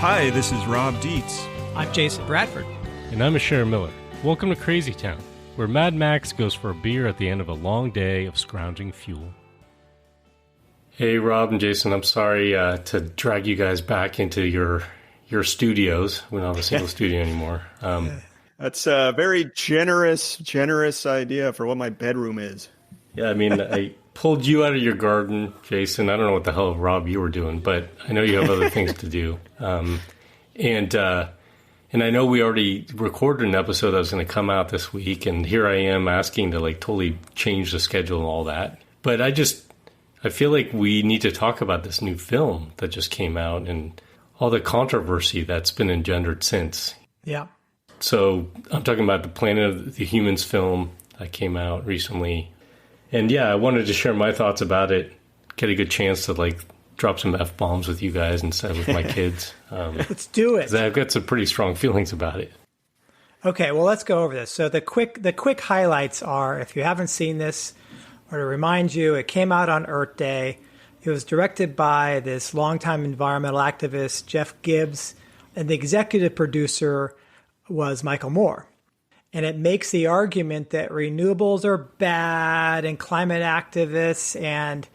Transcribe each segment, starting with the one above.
Hi, this is Rob Dietz. I'm Jason Bradford. And I'm Asher Miller. Welcome to Crazy Town, where Mad Max goes for a beer at the end of a long day of scrounging fuel. Hey, Rob and Jason, I'm sorry to drag you guys back into your studios. We don't have a single studio anymore. That's a very generous idea for what my bedroom is. Yeah, I mean, I pulled you out of your garden, Jason. I don't know what the hell, Rob, you were doing, but I know you have other things to do. And I know we already recorded an episode that was going to come out this week, and here I am asking to totally change the schedule and all that. But I feel like we need to talk about this new film that just came out and all the controversy that's been engendered since. Yeah. So I'm talking about the Planet of the Humans film that came out recently. And yeah, I wanted to share my thoughts about it, get a good chance to drop some F-bombs with you guys instead of with my kids. Let's do it. I've got some pretty strong feelings about it. Okay, well, let's go over this. So the quick highlights are, if you haven't seen this, or to remind you, it came out on Earth Day. It was directed by this longtime environmental activist, Jeff Gibbs, and the executive producer was Michael Moore. And it makes the argument that renewables are bad and climate activists and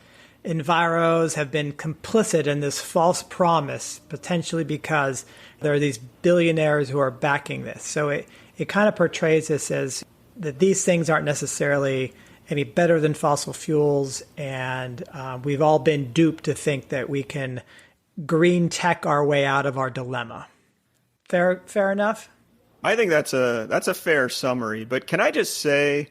enviros have been complicit in this false promise, potentially because there are these billionaires who are backing this. So it kind of portrays this as that these things aren't necessarily any better than fossil fuels, and we've all been duped to think that we can green tech our way out of our dilemma. Fair enough? I think that's a fair summary, but can I just say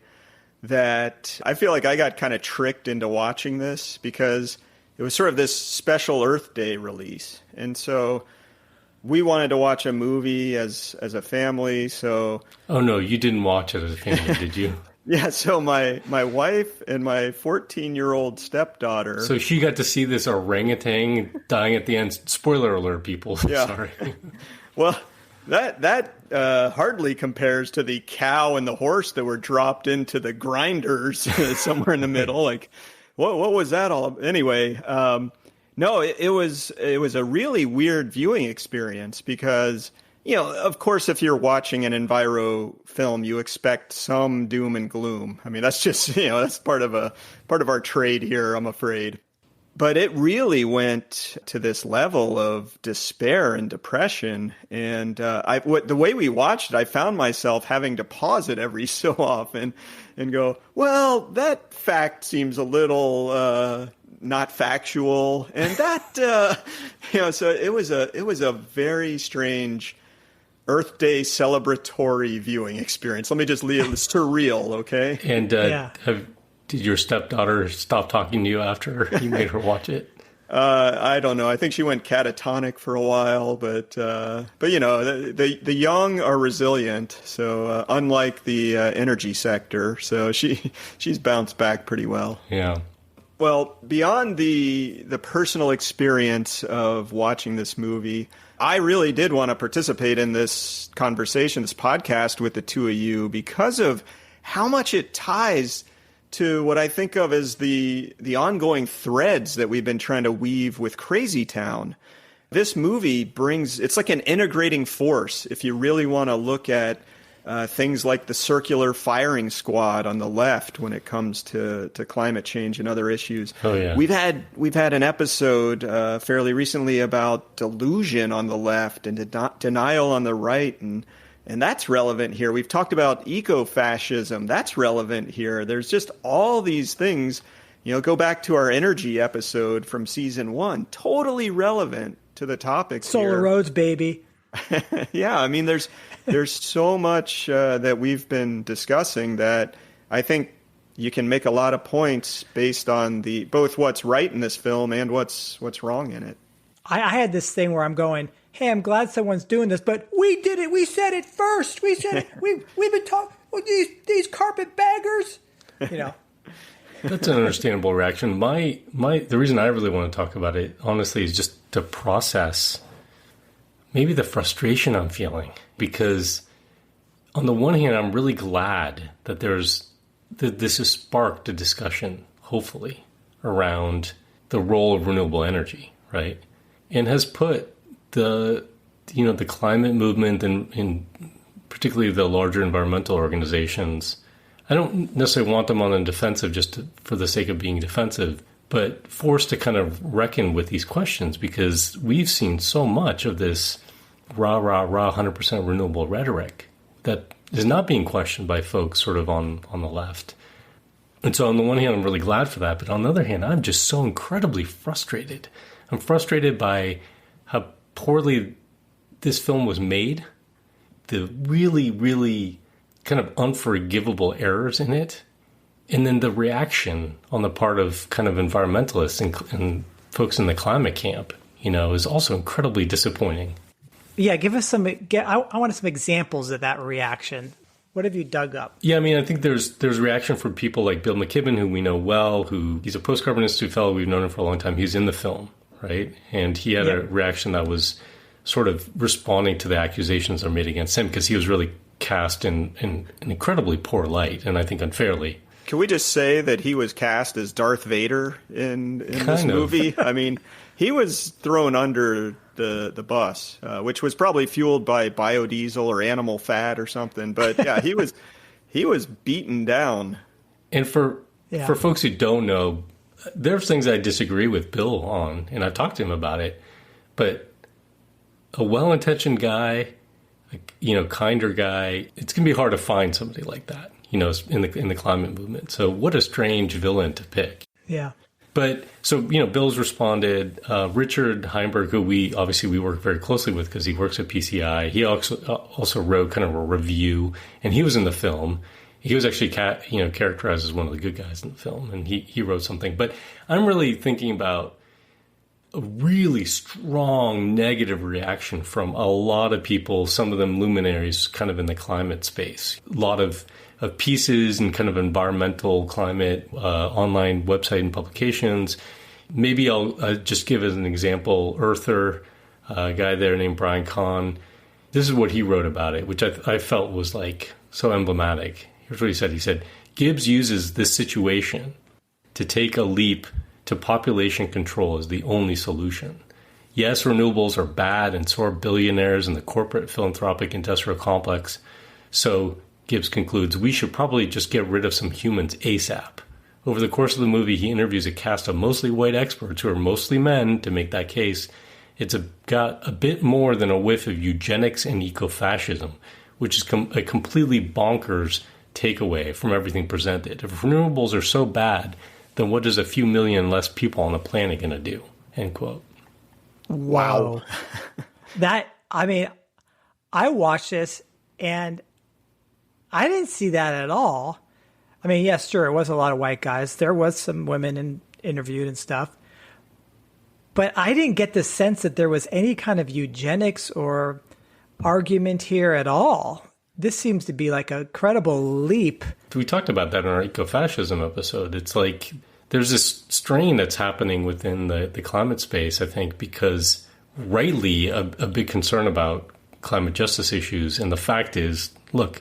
that I feel like I got kind of tricked into watching this because it was sort of this special Earth Day release. And so we wanted to watch a movie as a family. So oh no, you didn't watch it as a family, did you? Yeah, so my wife and my 14-year-old stepdaughter. So she got to see this orangutan dying at the end. Spoiler alert, people. Yeah. Sorry. Well, that hardly compares to the cow and the horse that were dropped into the grinders somewhere in the middle. What was that all? Anyway, no, it was a really weird viewing experience because, of course, if you're watching an enviro film, you expect some doom and gloom. I mean, that's just, that's part of our trade here, I'm afraid. But it really went to this level of despair and depression. And the way we watched it, I found myself having to pause it every so often and go, well, that fact seems a little not factual. And that, so it was a very strange Earth Day celebratory viewing experience. Let me just leave it surreal, okay? And did your stepdaughter stop talking to you after you made her watch it? I don't know. I think she went catatonic for a while, but the young are resilient. So unlike the energy sector, so she's bounced back pretty well. Yeah. Well, beyond the personal experience of watching this movie, I really did want to participate in this conversation, this podcast with the two of you, because of how much it ties to what I think of as the ongoing threads that we've been trying to weave with Crazy Town. This movie it's like an integrating force if you really want to look at things like the circular firing squad on the left when it comes to climate change and other issues. Oh, yeah. We've had an episode fairly recently about delusion on the left and denial on the right, and that's relevant here. We've talked about eco-fascism. That's relevant here. There's just all these things, go back to our energy episode from season 1, totally relevant to the topics Solar here. roads, baby. Yeah, I mean, there's so much that we've been discussing that I think you can make a lot of points based on both what's right in this film and what's wrong in it. I had this thing where I'm going, hey, I'm glad someone's doing this, but we did it. We said it first. We said it. We've been talking with these carpetbaggers. That's an understandable reaction. The reason I really want to talk about it, honestly, is just to process maybe the frustration I'm feeling. Because on the one hand, I'm really glad that this has sparked a discussion, hopefully, around the role of renewable energy, right? And has put the the climate movement and particularly the larger environmental organizations, I don't necessarily want them on the defensive for the sake of being defensive, but forced to kind of reckon with these questions, because we've seen so much of this rah, rah, rah, 100% renewable rhetoric that is not being questioned by folks sort of on the left. And so on the one hand, I'm really glad for that. But on the other hand, I'm just so incredibly frustrated. I'm frustrated by how poorly this film was made, the really, really kind of unforgivable errors in it, and then the reaction on the part of kind of environmentalists and folks in the climate camp, is also incredibly disappointing. Yeah, give us some. I want some examples of that reaction. What have you dug up? Yeah, I mean, I think there's reaction from people like Bill McKibben, who we know well, he's a Post-Carbon Institute fellow. We've known him for a long time. He's in the film, right? And he had a reaction that was sort of responding to the accusations that are made against him, because he was really cast in an incredibly poor light, and I think unfairly. Can we just say that he was cast as Darth Vader in this movie? I mean, he was thrown under the bus, which was probably fueled by biodiesel or animal fat or something. But yeah, he was beaten down. And for folks who don't know, there's things I disagree with Bill on, and I've talked to him about it. But a well-intentioned guy, kinder guy, it's going to be hard to find somebody like that, in the climate movement. So what a strange villain to pick. Yeah. But so, Bill's responded. Richard Heinberg, who we work very closely with because he works at PCI, he also wrote kind of a review, and he was in the film. He was actually characterized as one of the good guys in the film, and he wrote something. But I'm really thinking about a really strong negative reaction from a lot of people, some of them luminaries kind of in the climate space. A lot of pieces and kind of environmental climate online website and publications. Maybe I'll just give as an example, Earther, a guy there named Brian Kahn. This is what he wrote about it, which I felt was like so emblematic. Here's what he said. He said, Gibbs uses this situation to take a leap to population control as the only solution. Yes, renewables are bad, and so are billionaires in the corporate philanthropic industrial complex. So Gibbs concludes, we should probably just get rid of some humans ASAP. Over the course of the movie, he interviews a cast of mostly white experts who are mostly men to make that case. It's got a bit more than a whiff of eugenics and ecofascism, which is a completely bonkers takeaway from everything presented. If renewables are so bad, then what is a few million less people on the planet going to do? End quote. Wow. I watched this and I didn't see that at all. I mean, yes, sure, it was a lot of white guys. There was some women interviewed and stuff. But I didn't get the sense that there was any kind of eugenics or argument here at all. This seems to be like a credible leap. We talked about that in our ecofascism episode. It's like there's this strain that's happening within the climate space, I think, because rightly a big concern about climate justice issues. And the fact is, look,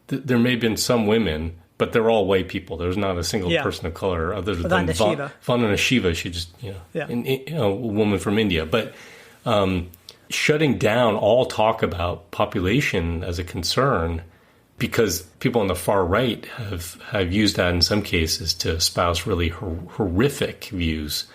there may have been some women, but they're all white people. There's not a single person of color other than Vandana Shiva. She just, a woman from India. But shutting down all talk about population as a concern, because people on the far right have used that in some cases to espouse really horrific views.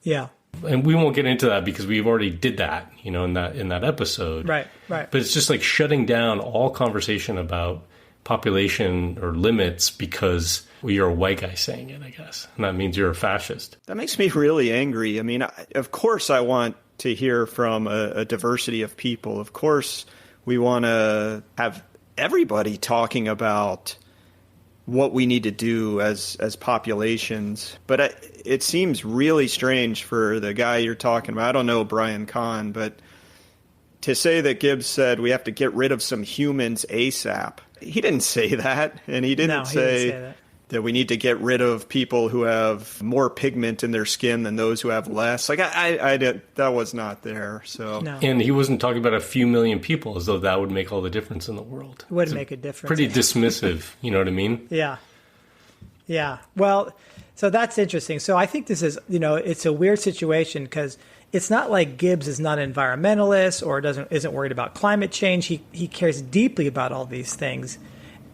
Yeah. And we won't get into that because we've already did that, in that episode. Right. But it's just like shutting down all conversation about population or limits because you're a white guy saying it, I guess. And that means you're a fascist. That makes me really angry. I mean, of course I want to hear from a diversity of people. Of course we want to have everybody talking about what we need to do as populations. But it seems really strange for the guy you're talking about. I don't know Brian Kahn, but to say that Gibbs said we have to get rid of some humans ASAP. He didn't say that, and he didn't say that we need to get rid of people who have more pigment in their skin than those who have less. Like I did, that was not there. So, and he wasn't talking about a few million people as though that would make all the difference in the world. It wouldn't make a difference. Pretty dismissive, you know what I mean? Yeah. Well, so that's interesting. So I think this is, it's a weird situation because it's not like Gibbs is not an environmentalist or isn't worried about climate change. He cares deeply about all these things,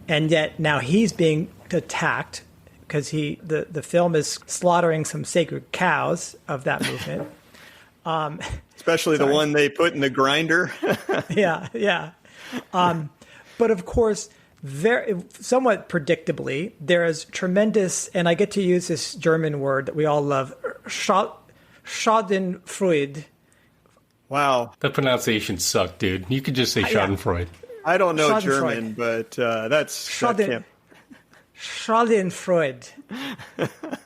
and yet now he's being attacked because the film is slaughtering some sacred cows of that movement. Especially the one they put in the grinder. Yeah. But of course, somewot predictably, there is tremendous, and I get to use this German word that we all love, Schadenfreude. Wow. The pronunciation sucked, dude. You could just say Schadenfreude. I don't know German, but that's... Schadenfreude.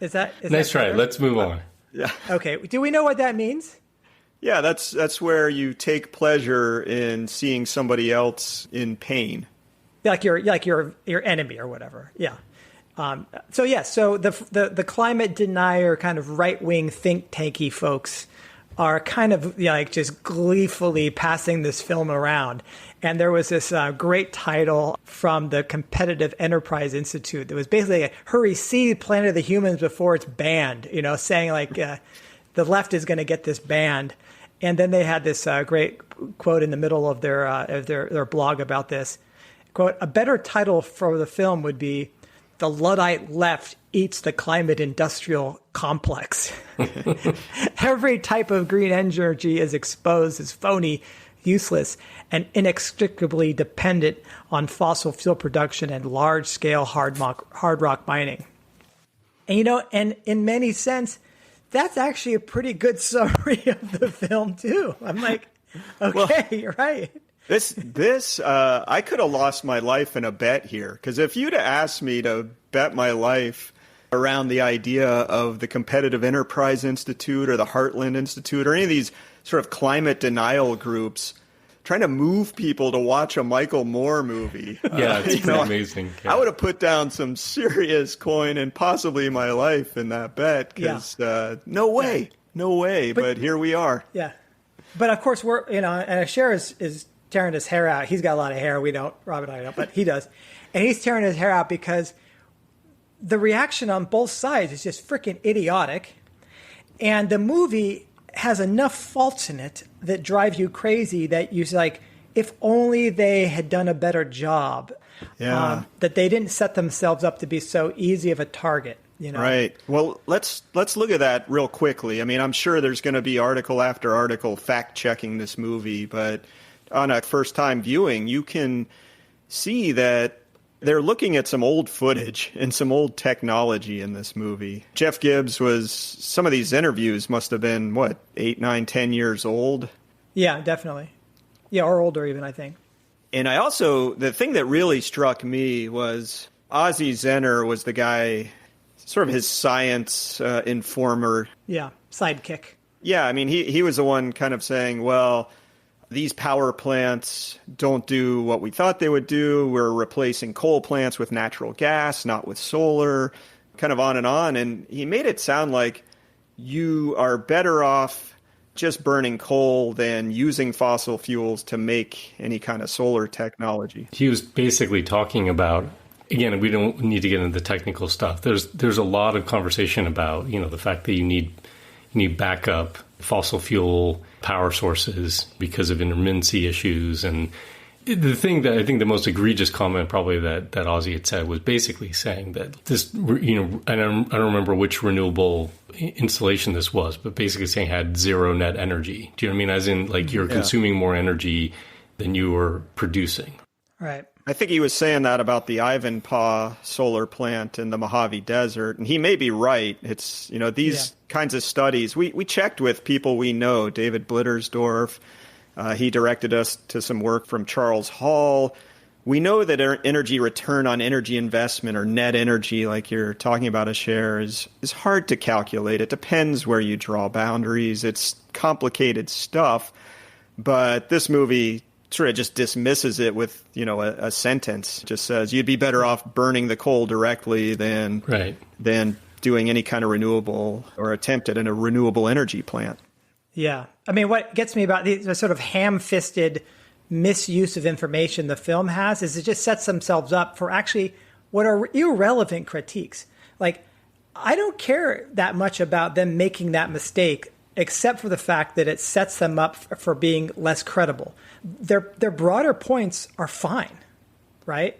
Is that nice try. Let's move on. Yeah. Okay. Do we know what that means? Yeah, that's where you take pleasure in seeing somebody else in pain. Like your enemy or whatever. Yeah. So the climate denier kind of right-wing think tanky folks are kind of like just gleefully passing this film around. And there was this great title from the Competitive Enterprise Institute that was basically like, hurry, see Planet of the Humans before it's banned, saying like the left is going to get this banned. And then they had this great quote in the middle of their blog about this. Quote, a better title for the film would be The Luddite Left Eats the Climate Industrial Complex. Every type of green energy is exposed as phony, useless, and inextricably dependent on fossil fuel production and large-scale hard rock mining. And, and in many sense, that's actually a pretty good summary of the film, too. I'm like, okay, you're right. This I could have lost my life in a bet here, because if you'd have asked me to bet my life around the idea of the Competitive Enterprise Institute or the Heartland Institute or any of these sort of climate denial groups trying to move people to watch a Michael Moore movie. Yeah, it's pretty amazing. Yeah. I would have put down some serious coin and possibly my life in that bet, because no way. But here we are. Yeah. But of course, we're, and Cher is tearing his hair out. He's got a lot of hair. We don't, Rob and I don't, but he does. And he's tearing his hair out because the reaction on both sides is just freaking idiotic. And the movie has enough faults in it that drive you crazy that you're like, if only they had done a better job. Yeah. That they didn't set themselves up to be so easy of a target. Right. Well, let's look at that real quickly. I mean, I'm sure there's going to be article after article fact-checking this movie, but on a first-time viewing, you can see that they're looking at some old footage and some old technology in this movie. Jeff Gibbs some of these interviews must have been, 8, 9, 10 years old? Yeah, definitely. Yeah, or older even, I think. And the thing that really struck me was Ozzie Zenner was the guy, sort of his science informer. Yeah, sidekick. Yeah, I mean, he was the one kind of saying, well, these power plants don't do what we thought they would do. We're replacing coal plants with natural gas, not with solar, kind of on. And he made it sound like you are better off just burning coal than using fossil fuels to make any kind of solar technology. He was basically talking about, again, we don't need to get into the technical stuff. There's a lot of conversation about, the fact that you need backup fossil fuel power sources because of intermittency issues. And the thing that I think the most egregious comment probably that Ozzy had said was basically saying that this, I don't remember which renewable installation this was, but basically saying it had zero net energy. Do you know what I mean? As in, like, you're consuming more energy than you were producing. Right. I think he was saying that about the Ivanpah solar plant in the Mojave Desert, and he may be right. It's, these kinds of studies. We checked with people we know, David Blittersdorf. He directed us to some work from Charles Hall. We know that energy return on energy investment, or net energy, like you're talking about, a share, is hard to calculate. It depends where you draw boundaries. It's complicated stuff. But this movie sort of just dismisses it with, a sentence. Just says you'd be better off burning the coal directly than doing any kind of renewable or attempt at a renewable energy plant. Yeah. I mean, what gets me about the sort of ham-fisted misuse of information the film has is it just sets themselves up for actually what are irrelevant critiques. Like, I don't care that much about them making that mistake except for the fact that it sets them up for being less credible. Their broader points are fine, right?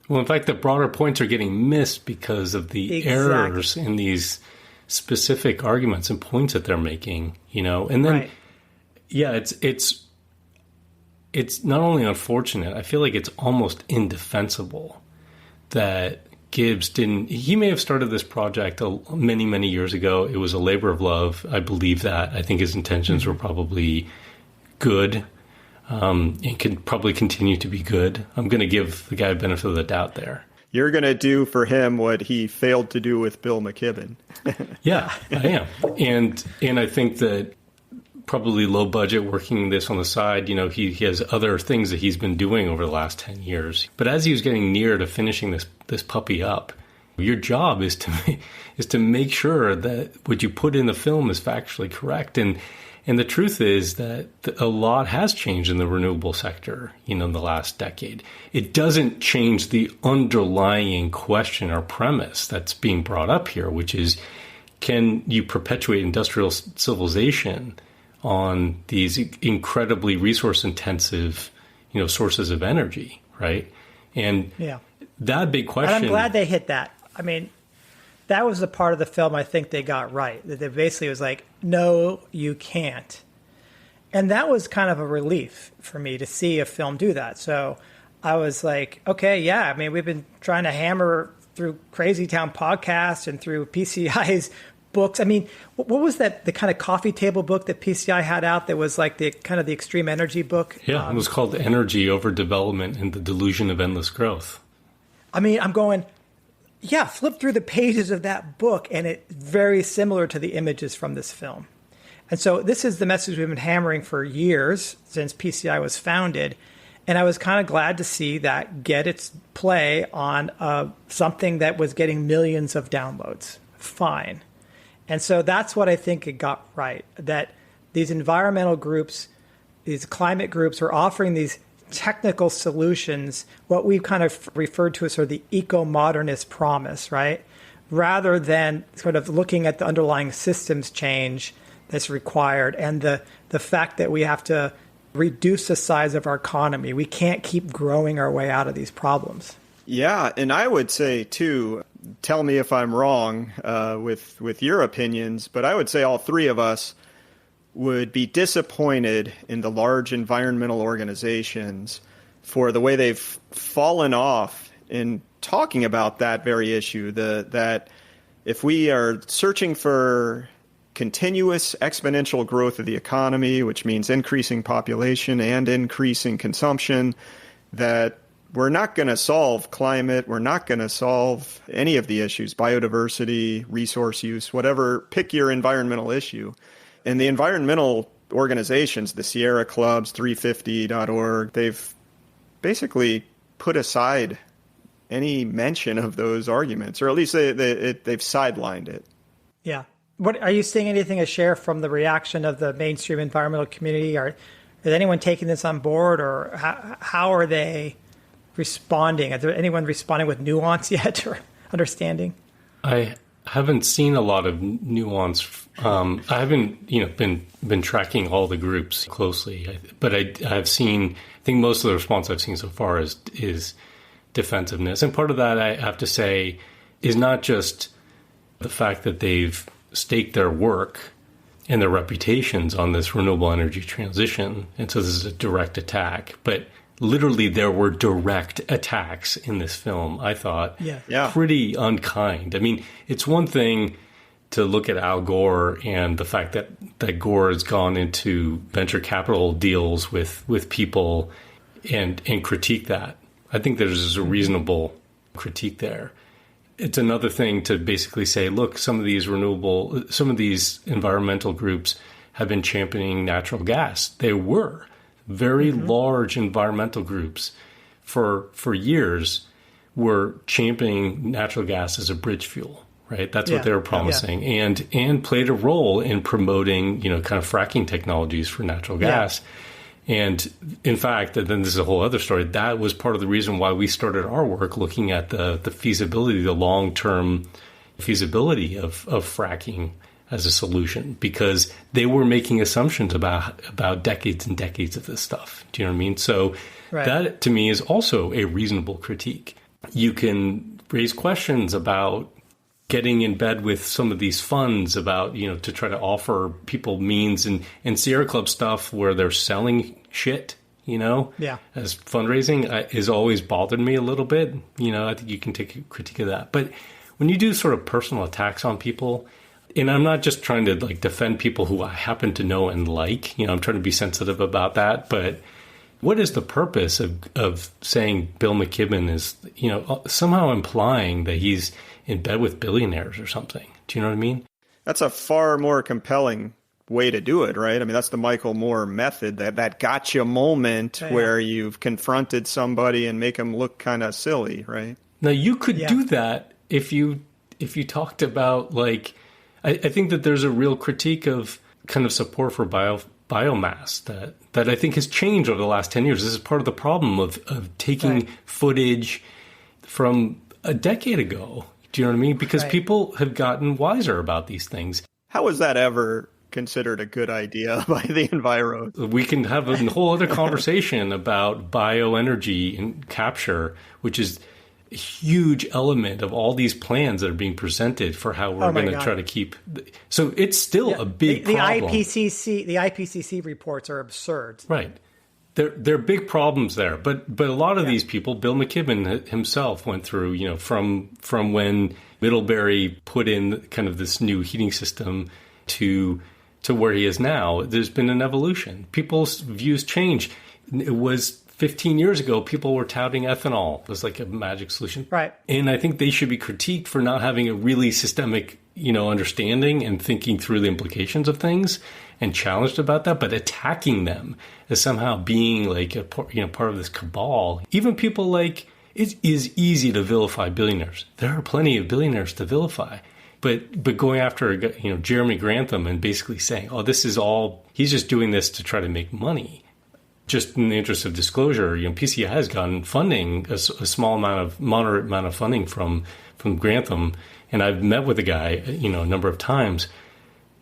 Well, in fact, the broader points are getting missed because of the errors in these specific arguments and points that they're making, and then, it's not only unfortunate, I feel like it's almost indefensible that Gibbs he may have started this project many, many years ago. It was a labor of love. I believe that. I think his intentions were probably good. And can probably continue to be good. I'm going to give the guy a benefit of the doubt there. You're going to do for him what he failed to do with Bill McKibben. Yeah, I am. And I think that probably low budget, working this on the side, he has other things that he's been doing over the last 10 years. But as he was getting near to finishing this puppy up, your job is to make sure that what you put in the film is factually correct. And the truth is that a lot has changed in the renewable sector, in the last decade. It doesn't change the underlying question or premise that's being brought up here, which is, can you perpetuate industrial civilization on these incredibly resource-intensive, sources of energy, right? And that big question... And I'm glad they hit that. I mean, that was the part of the film I think they got right. That they basically was like, no, you can't. And that was kind of a relief for me to see a film do that. So I was like, okay, yeah. I mean, we've been trying to hammer through Crazy Town podcast and through PCI's books. I mean, what was that, the kind of coffee table book that PCI had out that was like the kind of the extreme energy book? Yeah, it was called Energy Overdevelopment and the Delusion of Endless Growth. I mean, I'm going... Yeah, flip through the pages of that book, and it's very similar to the images from this film. And so this is the message we've been hammering for years since PCI was founded. And I was kind of glad to see that get its play on something that was getting millions of downloads. Fine. And so that's what I think it got right, that these environmental groups, these climate groups are offering these technical solutions, what we've kind of referred to as sort of the eco-modernist promise, right? Rather than sort of looking at the underlying systems change that's required and the fact that we have to reduce the size of our economy. We can't keep growing our way out of these problems. Yeah, and I would say, too, tell me if I'm wrong with your opinions, but I would say all three of us would be disappointed in the large environmental organizations for the way they've fallen off in talking about that very issue, that if we are searching for continuous exponential growth of the economy, which means increasing population and increasing consumption, that we're not going to solve climate, we're not going to solve any of the issues, biodiversity, resource use, whatever, pick your environmental issue. And the environmental organizations, the Sierra Clubs, 350.org, they've basically put aside any mention of those arguments, or at least they've sidelined it. Yeah. What are you seeing anything to share from the reaction of the mainstream environmental community? Is anyone taking this on board, or how are they responding? Is there anyone responding with nuance yet or understanding? I haven't seen a lot of nuance. I haven't, been tracking all the groups closely, but I've seen. I think most of the response I've seen so far is defensiveness, and part of that, I have to say, is not just the fact that they've staked their work and their reputations on this renewable energy transition, and so this is a direct attack, but literally there were direct attacks in this film, I thought. Yeah. Pretty unkind. I mean, it's one thing to look at Al Gore and the fact that Gore has gone into venture capital deals with people and critique that. I think there's a reasonable critique there. It's another thing to basically say, look, some of these environmental groups have been championing natural gas. They were very large environmental groups for years were championing natural gas as a bridge fuel, right? That's what they were promising, and played a role in promoting, kind of fracking technologies for natural gas. And in fact, and then this is a whole other story, that was part of the reason why we started our work looking at the feasibility, the long-term feasibility of fracking as a solution because they were making assumptions about decades and decades of this stuff. Do you know what I mean? So that to me is also a reasonable critique. You can raise questions about getting in bed with some of these funds about, to try to offer people means and Sierra Club stuff where they're selling shit, as fundraising is always bothered me a little bit. I think you can take a critique of that. But when you do sort of personal attacks on people, and I'm not just trying to defend people who I happen to know and like, I'm trying to be sensitive about that. But what is the purpose of saying Bill McKibben is, somehow implying that he's in bed with billionaires or something? Do you know what I mean? That's a far more compelling way to do it, right? I mean, that's the Michael Moore method, that gotcha moment where you've confronted somebody and make them look kind of silly, right? Now, you could do that if you talked about, I think that there's a real critique of kind of support for biomass that I think has changed over the last 10 years. This is part of the problem of taking footage from a decade ago. Do you know what I mean? Because people have gotten wiser about these things. How was that ever considered a good idea by the Enviro? We can have a whole other conversation about bioenergy and capture, which is a huge element of all these plans that are being presented for how we're going to try to keep. So it's still a big problem. The IPCC reports are absurd. Right. There are big problems there, but a lot of these people, Bill McKibben himself went through, from when Middlebury put in kind of this new heating system to where he is now. There's been an evolution. People's views change. It was 15 years ago, people were touting ethanol as like a magic solution. Right. And I think they should be critiqued for not having a really systemic, understanding and thinking through the implications of things and challenged about that, but attacking them as somehow being like a part of this cabal. Even people it is easy to vilify billionaires. There are plenty of billionaires to vilify. But going after, Jeremy Grantham and basically saying, oh, this is all, he's just doing this to try to make money. Just in the interest of disclosure, PCI has gotten funding, a small amount moderate amount of funding from Grantham. And I've met with the guy, a number of times.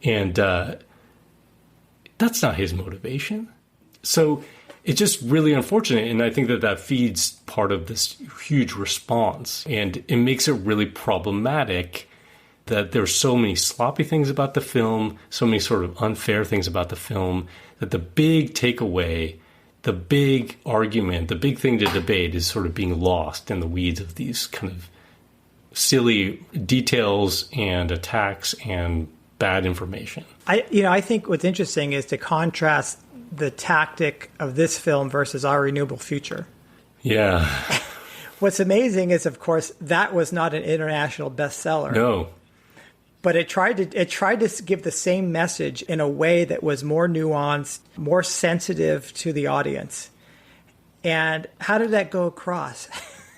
And that's not his motivation. So it's just really unfortunate. And I think that feeds part of this huge response. And it makes it really problematic that there's so many sloppy things about the film, so many sort of unfair things about the film, that the big takeaway, the big argument, the big thing to debate is sort of being lost in the weeds of these kind of silly details and attacks and bad information. I think what's interesting is to contrast the tactic of this film versus Our Renewable Future. Yeah. What's amazing is, of course, that was not an international bestseller. No. But it tried to give the same message in a way that was more nuanced, more sensitive to the audience. And how did that go across?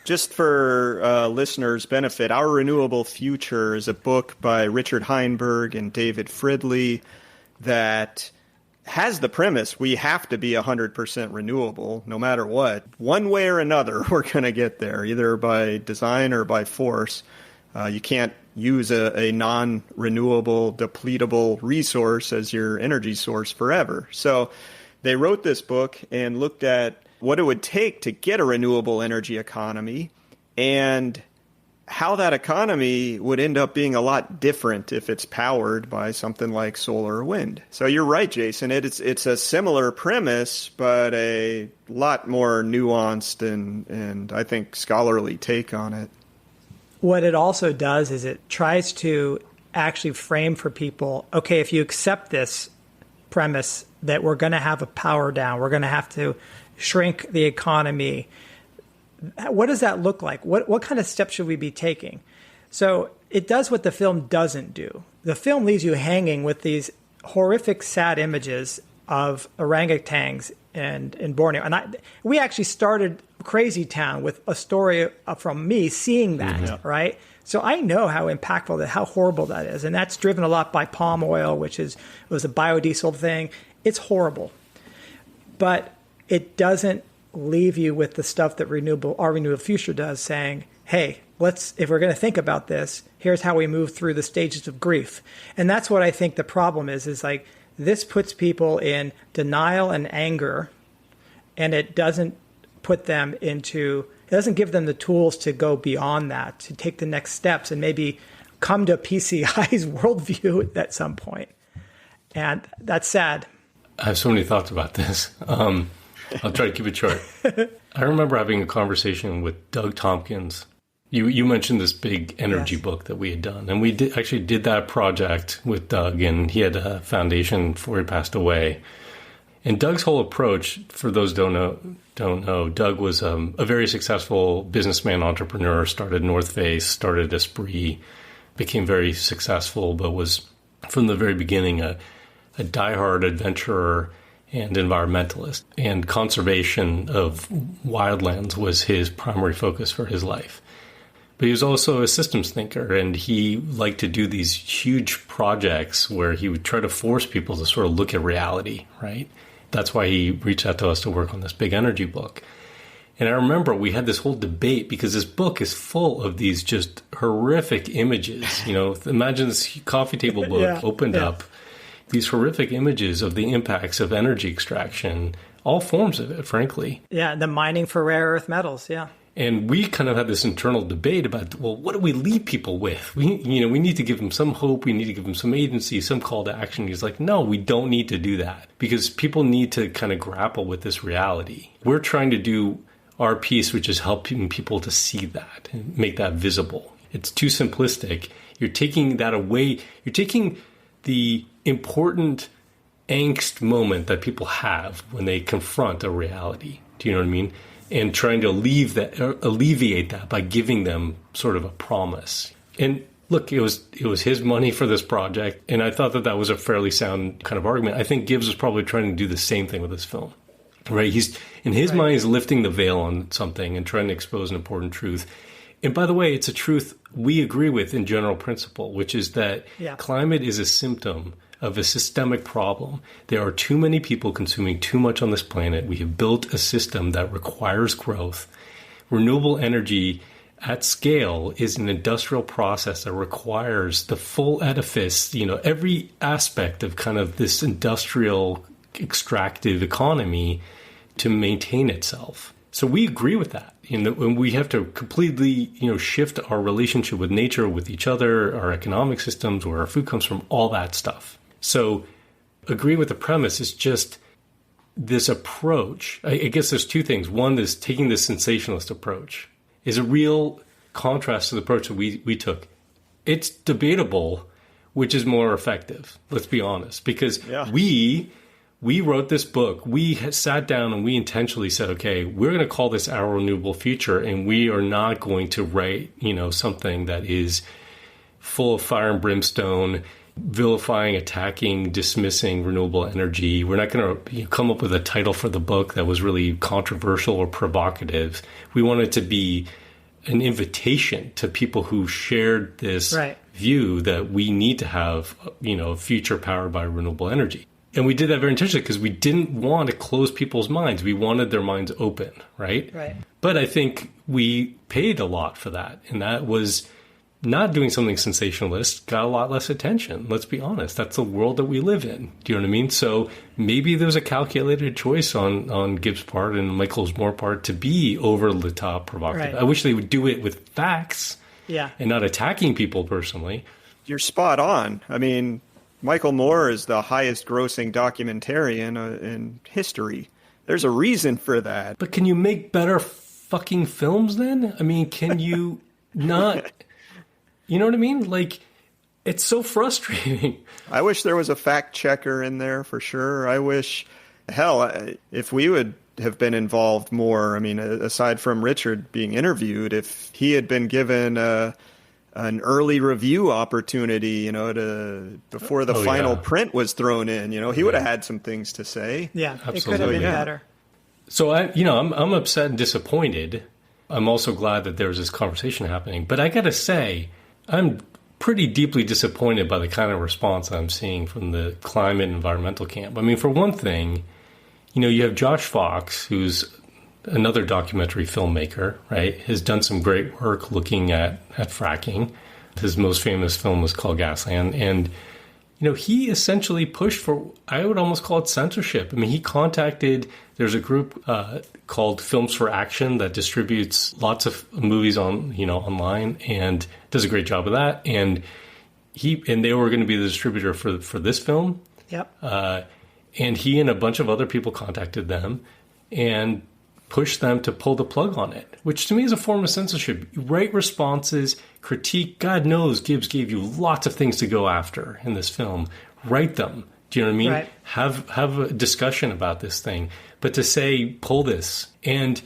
Just for listeners' benefit, Our Renewable Future is a book by Richard Heinberg and David Fridley that has the premise we have to be 100% renewable no matter what. One way or another, we're going to get there, either by design or by force. You can't use a non-renewable, depletable resource as your energy source forever. So they wrote this book and looked at what it would take to get a renewable energy economy and how that economy would end up being a lot different if it's powered by something like solar or wind. So you're right, Jason. It's a similar premise, but a lot more nuanced and I think scholarly take on it. What it also does is it tries to actually frame for people, okay, if you accept this premise that we're going to have a power down, we're going to have to shrink the economy, what does that look like? What kind of steps should we be taking? So it does what the film doesn't do. The film leaves you hanging with these horrific, sad images of orangutans in Borneo. And we actually started Crazy Town with a story from me seeing that, right? So I know how impactful, how horrible that is. And that's driven a lot by palm oil, which was a biodiesel thing. It's horrible. But it doesn't leave you with the stuff that Our Renewable Future does, saying, hey, if we're going to think about this, here's how we move through the stages of grief. And that's what I think the problem is like this puts people in denial and anger, and it doesn't give them the tools to go beyond that, to take the next steps and maybe come to PCI's worldview at some point. And that's sad. I have so many thoughts about this. I'll try to keep it short. I remember having a conversation with Doug Tompkins. You mentioned this big energy book that we had done, and we did that project with Doug, and he had a foundation before he passed away. And Doug's whole approach, for those who don't know, Doug was a very successful businessman, entrepreneur, started North Face, started Esprit, became very successful, but was from the very beginning a diehard adventurer and environmentalist. And conservation of wildlands was his primary focus for his life. But he was also a systems thinker, and he liked to do these huge projects where he would try to force people to sort of look at reality, right? That's why he reached out to us to work on this big energy book. And I remember we had this whole debate because this book is full of these just horrific images. Imagine this coffee table book opened up, these horrific images of the impacts of energy extraction, all forms of it, frankly. Yeah, the mining for rare earth metals, yeah. And we kind of had this internal debate about, well, what do we leave people with? We need to give them some hope. We need to give them some agency, some call to action. He's like, no, we don't need to do that because people need to kind of grapple with this reality. We're trying to do our piece, which is helping people to see that and make that visible. It's too simplistic. You're taking that away. You're taking the important angst moment that people have when they confront a reality. Do you know what I mean? And trying to alleviate that by giving them sort of a promise. And look, it was his money for this project, and I thought that was a fairly sound kind of argument. I think Gibbs was probably trying to do the same thing with this film, right? He's in his mind, he's lifting the veil on something and trying to expose an important truth. And by the way, it's a truth we agree with in general principle, which is that climate is a symptom of a systemic problem. There are too many people consuming too much on this planet. We have built a system that requires growth. Renewable energy at scale is an industrial process that requires the full edifice, every aspect of kind of this industrial extractive economy to maintain itself. So we agree with that. And we have to completely, shift our relationship with nature, with each other, our economic systems, where our food comes from, all that stuff. So agree with the premise. It's just this approach. I guess there's two things. One is taking this sensationalist approach is a real contrast to the approach that we took. It's debatable which is more effective. Let's be honest, because we wrote this book. We had sat down and we intentionally said, okay, we're going to call this our renewable future, and we are not going to write, something that is full of fire and brimstone, vilifying, attacking, dismissing renewable energy. We're not going to come up with a title for the book that was really controversial or provocative. We want it to be an invitation to people who shared this view that we need to have, a future powered by renewable energy. And we did that very intentionally because we didn't want to close people's minds. We wanted their minds open, right? Right. But I think we paid a lot for that. And that was not doing something sensationalist, got a lot less attention. Let's be honest. That's the world that we live in. Do you know what I mean? So maybe there was a calculated choice on Gibbs' part and Michael's Moore part to be over the top provocative. Right. I wish they would do it with facts and not attacking people personally. You're spot on. I mean, Michael Moore is the highest grossing documentarian in history. There's a reason for that. But can you make better fucking films then? I mean, can you not... You know what I mean? Like, it's so frustrating. I wish there was a fact checker in there for sure. I wish, if we would have been involved more, I mean, aside from Richard being interviewed, if he had been given an early review opportunity, before the final print was thrown in, he would have had some things to say. Yeah, absolutely. It could have been better. So I'm upset and disappointed. I'm also glad that there was this conversation happening. But I got to say, I'm pretty deeply disappointed by the kind of response I'm seeing from the climate and environmental camp. I mean, for one thing, you have Josh Fox, who's another documentary filmmaker, right, has done some great work looking at fracking. His most famous film was called Gasland. And, he essentially pushed for, I would almost call it censorship. I mean, he contacted, there's a group called Films for Action that distributes lots of movies online and does a great job of that. And they were going to be the distributor for this film. Yep. And he and a bunch of other people contacted them and pushed them to pull the plug on it, which to me is a form of censorship. Write responses, critique. God knows Gibbs gave you lots of things to go after in this film. Write them. Do you know what I mean? Right. Have a discussion about this thing. But to say, pull this. And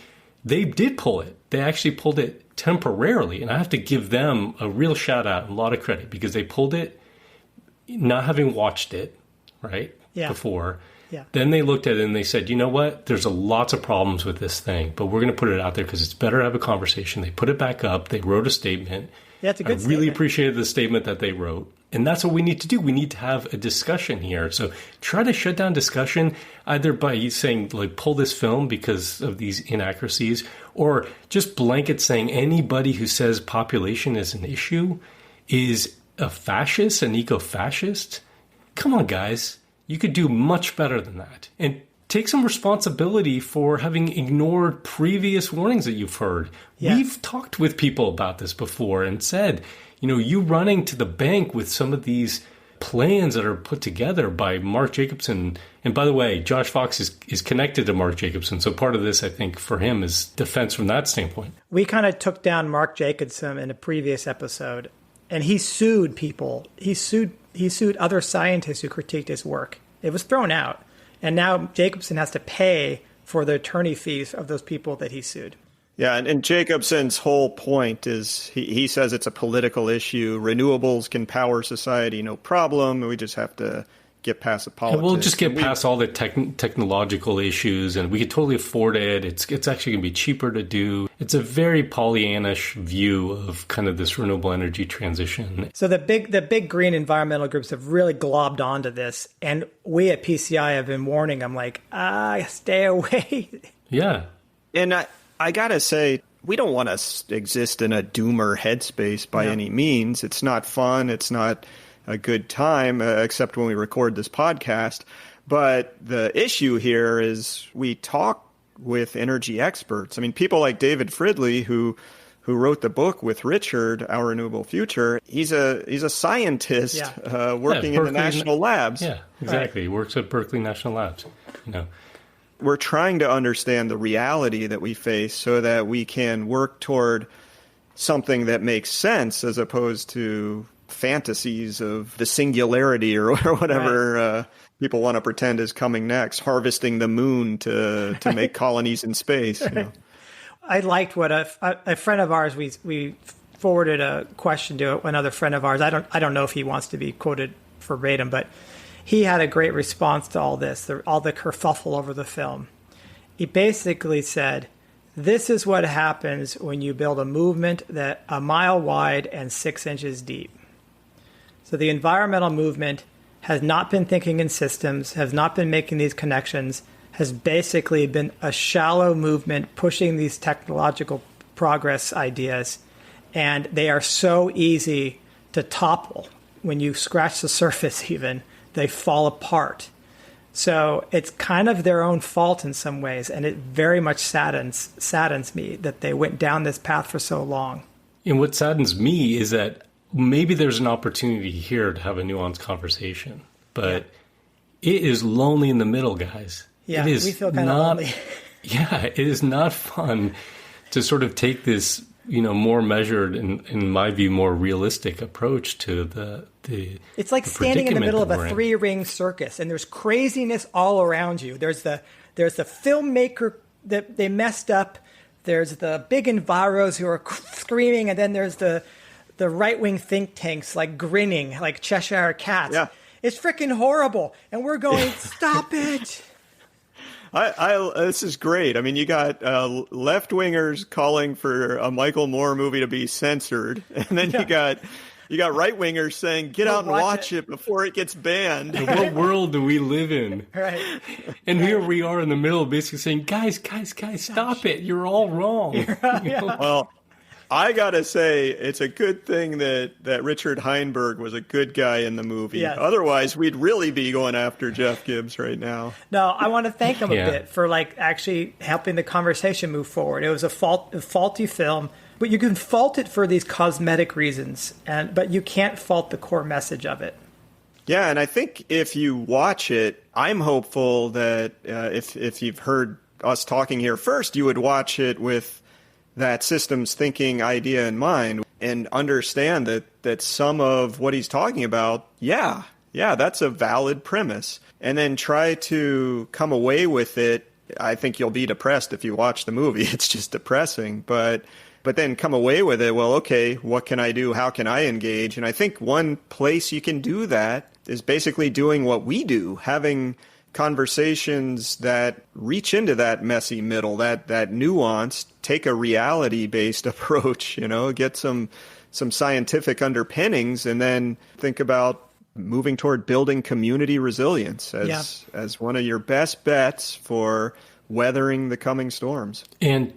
they did pull it. They actually pulled it temporarily. And I have to give them a real shout out and a lot of credit because they pulled it not having watched it, right, before. Yeah. Then they looked at it and they said, you know what? There's lots of problems with this thing, but we're going to put it out there because it's better to have a conversation. They put it back up. They wrote a statement. Yeah, it's a good I really statement. appreciated the statement that they wrote. And that's what we need to do. We need to have a discussion here. So try to shut down discussion either by saying, pull this film because of these inaccuracies, or just blanket saying anybody who says population is an issue is a fascist, an eco-fascist. Come on, guys. You could do much better than that. And take some responsibility for having ignored previous warnings that you've heard. Yeah. We've talked with people about this before and said, you running to the bank with some of these plans that are put together by Mark Jacobson. And by the way, Josh Fox is connected to Mark Jacobson. So part of this, I think, for him is defense from that standpoint. We kind of took down Mark Jacobson in a previous episode, and he sued people. He sued other scientists who critiqued his work. It was thrown out. And now Jacobson has to pay for the attorney fees of those people that he sued. Yeah, and Jacobson's whole point is he says it's a political issue. Renewables can power society, no problem. We just have to get past the politics. And we'll just get past all the technological issues, and we could totally afford it. It's actually going to be cheaper to do. It's a very Pollyannish view of kind of this renewable energy transition. So the big green environmental groups have really globbed onto this, and we at PCI have been warning them, stay away. Yeah. And I got to say, we don't want to exist in a doomer headspace by any means. It's not fun. It's not a good time, except when we record this podcast. But the issue here is we talk with energy experts. I mean, people like David Fridley, who wrote the book with Richard, Our Renewable Future. He's a scientist working in the national labs. Yeah, exactly. Right. He works at Berkeley National Labs. We're trying to understand the reality that we face so that we can work toward something that makes sense as opposed to fantasies of the singularity or whatever people want to pretend is coming next, harvesting the moon to make colonies in space. I liked what a friend of ours, we forwarded a question to another friend of ours. I don't know if he wants to be quoted verbatim, but he had a great response to all this, all the kerfuffle over the film. He basically said, this is what happens when you build a movement that a mile wide and 6 inches deep. So the environmental movement has not been thinking in systems, has not been making these connections, has basically been a shallow movement pushing these technological progress ideas. And they are so easy to topple. When you scratch the surface even, they fall apart. So it's kind of their own fault in some ways. And it very much saddens me that they went down this path for so long. And what saddens me is that maybe there's an opportunity here to have a nuanced conversation, but it is lonely in the middle, guys. Yeah, we feel kind of lonely. Yeah, it is not fun to sort of take this, more measured and, in my view, more realistic approach to the It's like standing in the middle of a 3-ring circus, and there's craziness all around you. There's the filmmaker that they messed up. There's the big enviros who are screaming, and then there's the right-wing think tanks grinning like Cheshire cats. Yeah. It's freaking horrible. And we're going, stop it. This is great. I mean, you got left-wingers calling for a Michael Moore movie to be censored. And then you got you got right wingers saying, "Get out and watch it before it gets banned." What world do we live in? Right. And here we are in the middle, basically saying, "Guys, stop it! You're all wrong." Well, I gotta say, it's a good thing that Richard Heinberg was a good guy in the movie. Yes. Otherwise, we'd really be going after Jeff Gibbs right now. No, I want to thank him a bit for actually helping the conversation move forward. It was a faulty film, but you can fault it for these cosmetic reasons, but you can't fault the core message of it. Yeah, and I think if you watch it, I'm hopeful that if you've heard us talking here first, you would watch it with that systems thinking idea in mind and understand that some of what he's talking about, yeah, that's a valid premise. And then try to come away with it. I think you'll be depressed if you watch the movie. It's just depressing. But then come away with it, well, okay, what can I do? How can I engage? And I think one place you can do that is basically doing what we do, having conversations that reach into that messy middle, that nuance, take a reality-based approach, get some scientific underpinnings, and then think about moving toward building community resilience as one of your best bets for weathering the coming storms. And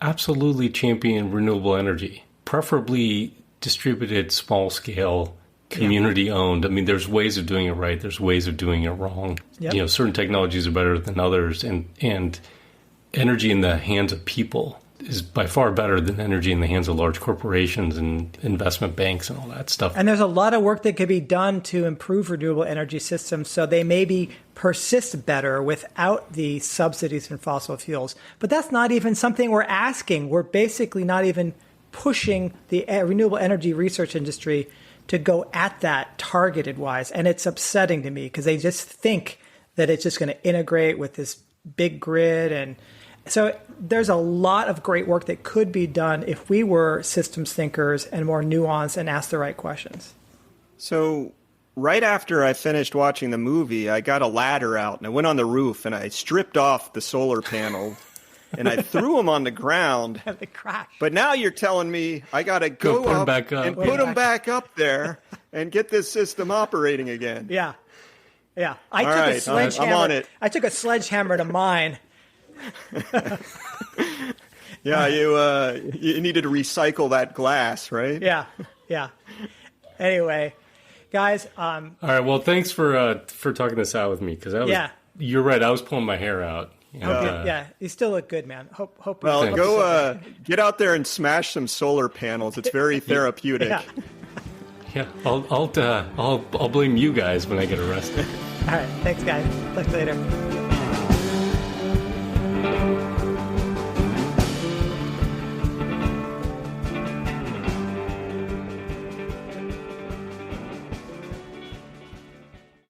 absolutely champion renewable energy, preferably distributed, small-scale, community-owned. I mean, there's ways of doing it right. There's ways of doing it wrong. Yep. Certain technologies are better than others, and energy in the hands of people is by far better than energy in the hands of large corporations and investment banks and all that stuff. And there's a lot of work that could be done to improve renewable energy systems so they maybe persist better without the subsidies from fossil fuels. But that's not even something we're asking. We're basically not even pushing the renewable energy research industry to go at that targeted wise. And it's upsetting to me because they just think that it's just going to integrate with this big grid. And so there's a lot of great work that could be done if we were systems thinkers and more nuanced and asked the right questions. So right after I finished watching the movie, I got a ladder out and I went on the roof and I stripped off the solar panel and I threw them on the ground. And they crashed. But now you're telling me I got to go up and put them back up there and get this system operating again. Yeah. I took a sledgehammer. I'm on it. I took a sledgehammer to mine. Yeah, you needed to recycle that glass, right? Yeah. Anyway, guys. All right. Well, thanks for talking this out with me because you're right. I was pulling my hair out. And, you still look good, man. Hope. Well, go get out there and smash some solar panels. It's very therapeutic. Yeah, I'll blame you guys when I get arrested. All right. Thanks, guys. Talk later.